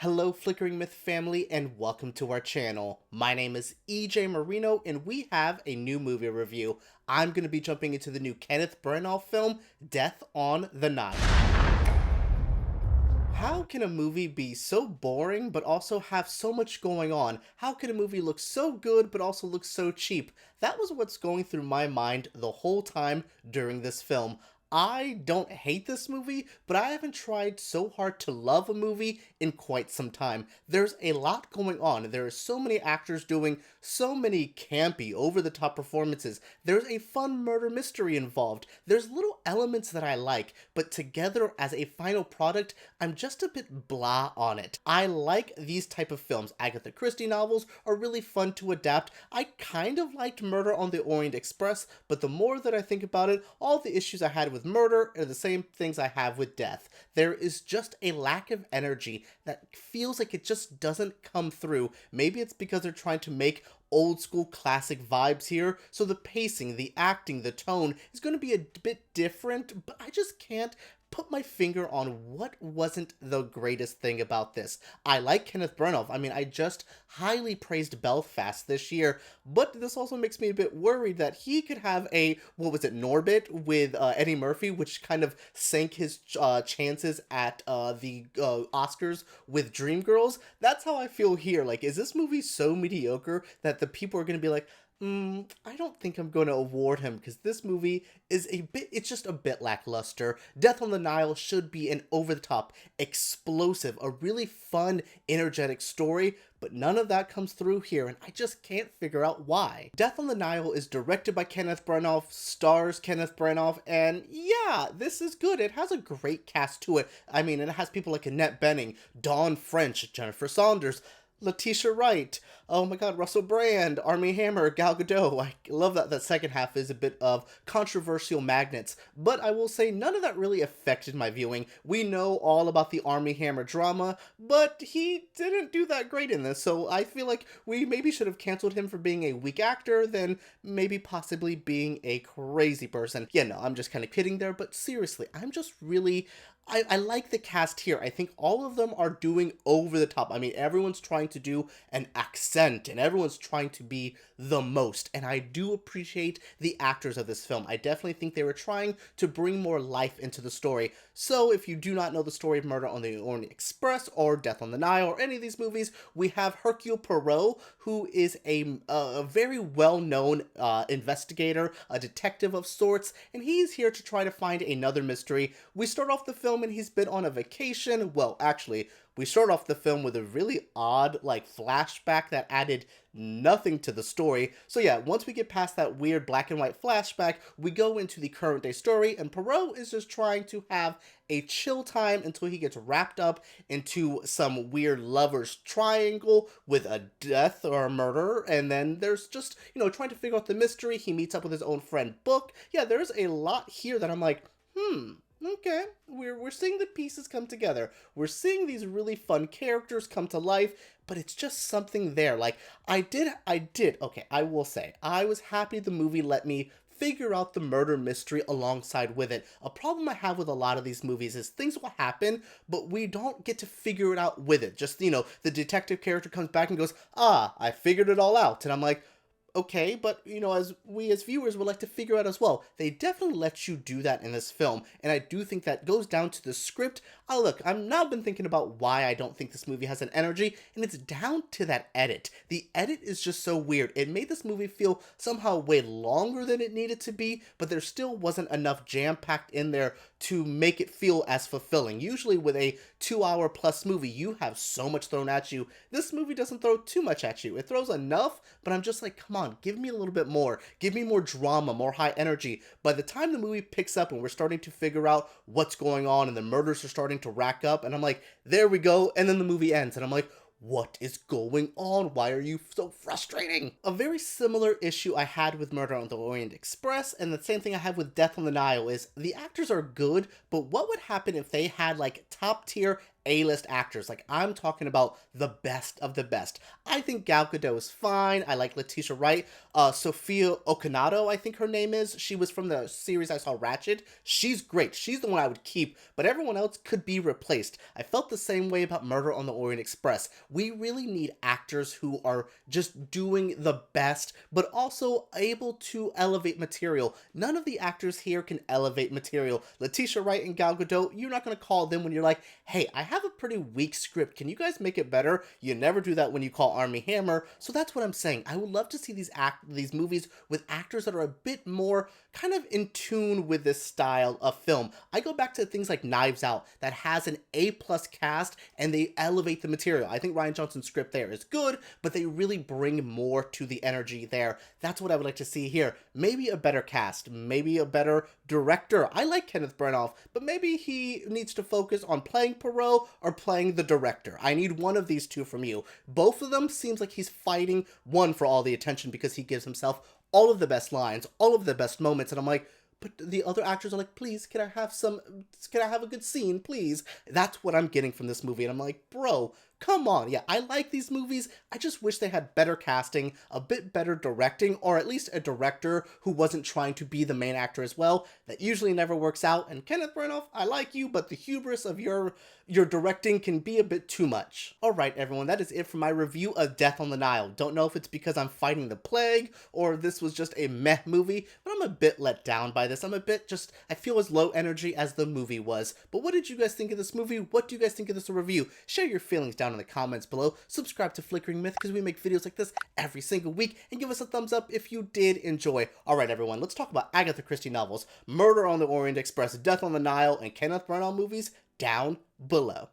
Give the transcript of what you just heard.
Hello, Flickering Myth family, and welcome to our channel. My name is EJ Marino, and we have a new movie review. I'm going to be jumping into the new Kenneth Branagh film, Death on the Nile. How can a movie be so boring but also have so much going on? How can a movie look so good but also look so cheap? That was what's going through my mind the whole time during this film. I don't hate this movie, but I haven't tried so hard to love a movie in quite some time. There's a lot going on. There are so many actors doing so many campy, over-the-top performances. There's a fun murder mystery involved. There's little elements that I like, but together as a final product, I'm just a bit blah on it. I like these type of films. Agatha Christie novels are really fun to adapt. I kind of liked Murder on the Orient Express, but the more that I think about it, all the issues I had with murder are the same things I have with death. There is just a lack of energy that feels like it just doesn't come through. Maybe it's because they're trying to make old school classic vibes here, so the pacing, the acting, the tone is going to be a bit different, but I just can't put my finger on what wasn't the greatest thing about this. I like Kenneth Branagh. I just highly praised Belfast this year, but this also makes me a bit worried that he could have a, Norbit with Eddie Murphy, which kind of sank his chances at the Oscars with Dreamgirls. That's how I feel here. Like, is this movie so mediocre that the people are going to be like, I don't think I'm going to award him because this movie is it's just a bit lackluster. Death on the Nile should be an over-the-top, explosive, a really fun, energetic story, but none of that comes through here, and I just can't figure out why. Death on the Nile is directed by Kenneth Branagh, stars Kenneth Branagh, and yeah, this is good. It has a great cast to it. It has people like Annette Bening, Dawn French, Jennifer Saunders, Letitia Wright, oh my god, Russell Brand, Armie Hammer, Gal Gadot. I love that second half is a bit of controversial magnets, but I will say none of that really affected my viewing. We know all about the Armie Hammer drama, but he didn't do that great in this, so I feel like we maybe should have canceled him for being a weak actor than maybe possibly being a crazy person. Yeah, no, I'm just kind of kidding there, but seriously, I'm just really... I like the cast here. I think all of them are doing over the top. Everyone's trying to do an accent, and everyone's trying to be the most, and I do appreciate the actors of this film. I definitely think they were trying to bring more life into the story. So if you do not know the story of Murder on the Orient Express, or Death on the Nile, or any of these movies, we have Hercule Poirot, who is a very well-known investigator, a detective of sorts, and he's here to try to find another mystery. We start off the film and he's been on a vacation. Well, actually, we start off the film with a really odd, flashback that added nothing to the story. So yeah, once we get past that weird black and white flashback, we go into the current day story, and Poirot is just trying to have a chill time until he gets wrapped up into some weird lover's triangle with a death or a murder, and then there's just, trying to figure out the mystery. He meets up with his own friend Book. Yeah, there's a lot here that I'm like, okay, we're seeing the pieces come together. We're seeing these really fun characters come to life, but it's just something there. I will say, I was happy the movie let me figure out the murder mystery alongside with it. A problem I have with a lot of these movies is things will happen, but we don't get to figure it out with it. Just, the detective character comes back and goes, I figured it all out. And I'm like, okay, but, as we as viewers would like to figure out as well. They definitely let you do that in this film, and I do think that goes down to the script. Look, I've now been thinking about why I don't think this movie has an energy, and it's down to that edit. The edit is just so weird. It made this movie feel somehow way longer than it needed to be, but there still wasn't enough jam-packed in there to make it feel as fulfilling. Usually with a 2-hour plus movie, you have so much thrown at you. This movie doesn't throw too much at you. It throws enough, but I'm just like, come on, give me a little bit more. Give me more drama, more high energy. By the time the movie picks up and we're starting to figure out what's going on and the murders are starting to rack up, and I'm like, there we go, and then the movie ends, and I'm like, what is going on? Why are you so frustrating? A very similar issue I had with Murder on the Orient Express, and the same thing I have with Death on the Nile, is the actors are good, but what would happen if they had top tier A-list actors. Like, I'm talking about the best of the best. I think Gal Gadot is fine. I like Letitia Wright. Sophia Okonedo, I think her name is. She was from the series I saw, Ratched. She's great. She's the one I would keep, but everyone else could be replaced. I felt the same way about Murder on the Orient Express. We really need actors who are just doing the best, but also able to elevate material. None of the actors here can elevate material. Letitia Wright and Gal Gadot, you're not going to call them when you're like, hey, I have a pretty weak script. Can you guys make it better? You never do that when you call Armie Hammer. So that's what I'm saying. I would love to see these movies with actors that are a bit more kind of in tune with this style of film. I go back to things like Knives Out that has an A-plus cast and they elevate the material. I think Rian Johnson's script there is good, but they really bring more to the energy there. That's what I would like to see here. Maybe a better cast, maybe a better director. I like Kenneth Branagh, but maybe he needs to focus on playing Poirot or playing the director. I need one of these two from you. Both of them seems like he's fighting one for all the attention because he gives himself all of the best lines, all of the best moments, and I'm like, but the other actors are like, please, can I have a good scene, please? That's what I'm getting from this movie, and I'm like, bro, come on. Yeah, I like these movies. I just wish they had better casting, a bit better directing, or at least a director who wasn't trying to be the main actor as well. That usually never works out. And Kenneth Branagh, I like you, but the hubris of your directing can be a bit too much. Alright everyone, that is it for my review of Death on the Nile. Don't know if it's because I'm fighting the plague, or this was just a meh movie, but I'm a bit let down by this. I feel as low energy as the movie was. But what did you guys think of this movie? What do you guys think of this review? Share your feelings down in the comments below. Subscribe to Flickering Myth because we make videos like this every single week, and give us a thumbs up if you did enjoy. Alright everyone, let's talk about Agatha Christie novels, Murder on the Orient Express, Death on the Nile, and Kenneth Branagh movies down below.